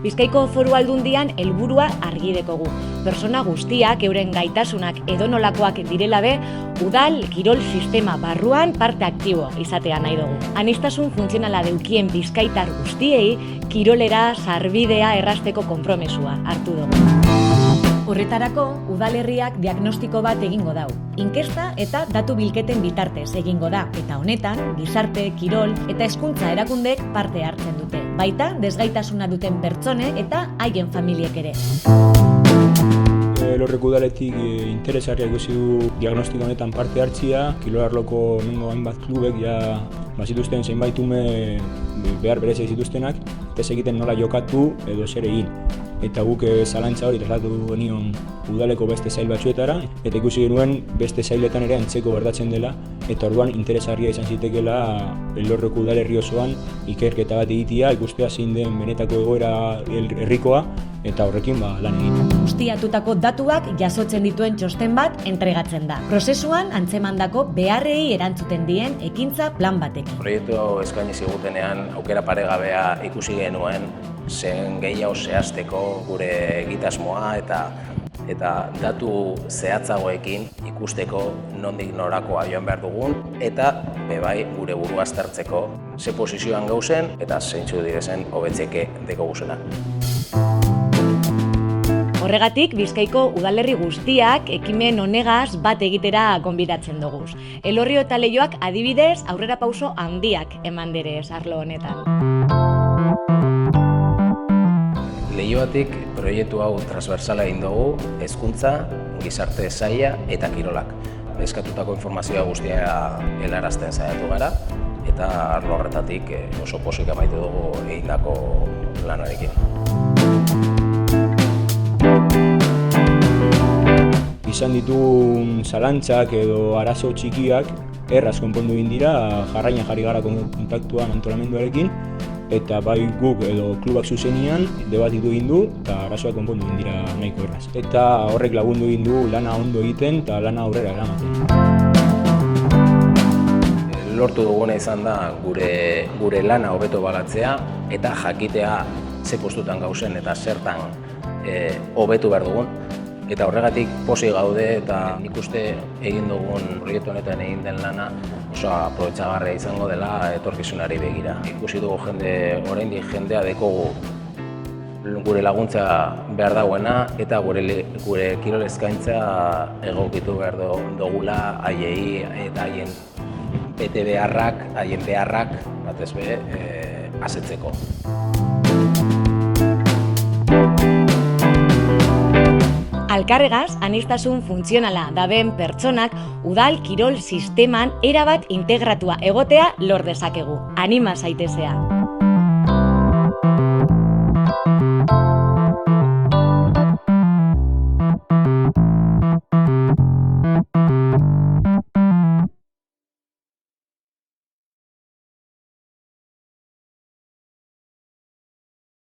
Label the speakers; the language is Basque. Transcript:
Speaker 1: Bizkaiko Foru Aldundian helburua argi dekogu. Pertsona guztiak euren gaitasunak edonolakoak direla be, udal kirol sistema barruan parte aktibo izatea nahi dugu. Aniztasun funtzionala deukien bizkaitar guztiei kirolera sarbidea errasteko konpromesua hartu dugu. Horretarako, udalerriak diagnostiko bat egingo dau. Inkesta eta datu bilketen bitartez egingo da, eta honetan, gizarte, kirol eta hezkuntza erakundek parte hartzen dute. Baita, desgaitasuna duten pertsone eta haien familiek ere.
Speaker 2: Elorreko udaletik interesarria ikusi du diagnostiko honetan parte hartzia. Kirolarloko nengo hainbat klubek ja bazituzten zenbait ume behar berezia zituztenak, ez egiten nola jokatu edo zer egin. Eta guk zalantza hori trasladatu genion udaleko beste sail batzuetara, eta ikusi genuen beste sailetan ere antzeko gertatzen dela, eta orduan interesgarria izan zitekeela Elorreko udalerri osoan ikerketa bat egitea, ikustea zein den benetako egoera herrikoa, eta horrekin lan egiten.
Speaker 1: Ustiatutako datuak jasotzen dituen txosten bat entregatzen da. Prozesuan antzemandako beharrei erantzuten dien ekintza plan batekin.
Speaker 3: Proiektu hau eskaini zigutenean aukera paregabea ikusi genuen, zen gehiago zehazteko gure egitasmoa eta datu zehatzagoekin ikusteko nondik norakoa joan behar dugun eta bebai gure burua aztertzeko ze posizioan gauzen eta zeintzu direzen hobetzeke deko guzena.
Speaker 1: Horregatik, Bizkaiko udalerri guztiak ekimen honegaz bat egitera gonbidatzen dugu. Elorrio eta Leioak adibidez aurrera pauso handiak eman direz arlo honetan.
Speaker 3: Leioatik proiektu hau transversala egin dugu, hezkuntza, gizarte saila eta kirolak. Eskatutako informazioa guztia helarazten saiatu gara eta arlo horretatik oso pozik amaitu dugu egindako lanarekin.
Speaker 2: Izan dituen zalantzak edo arazo txikiak erraz konpondu egin dira, jarraian jarri gara kontaktuan antolamenduarekin, eta bai guk edo klubak zuzenian debatitu egin du eta arazoak konpondu egin dira nahiko erraz. Eta horrek lagundu egin du lana ondo egiten eta lana aurrera eramaten.
Speaker 3: Lortu duguna izan da gure lana hobeto balatzea eta jakitea ze postutan gauzen eta zertan hobetu behar dugun. Eta horregatik pozik gaude eta nik uste egin dugun proiektu honetan egin den lana oso aprobetxagarria izango dela etorkizunari begira. Ikusi dugu oraindik jendea dekogu gure laguntza behar dagoena eta gure kirol eskaintza egokitu behar dugula haiei eta haien bete beharrak, haien beharrak batez be asetzeko.
Speaker 1: Alkarregaz, aniztasun funtzionala daben pertsonak udal kirol sisteman erabat integratua egotea lor dezakegu. Anima zaitezea!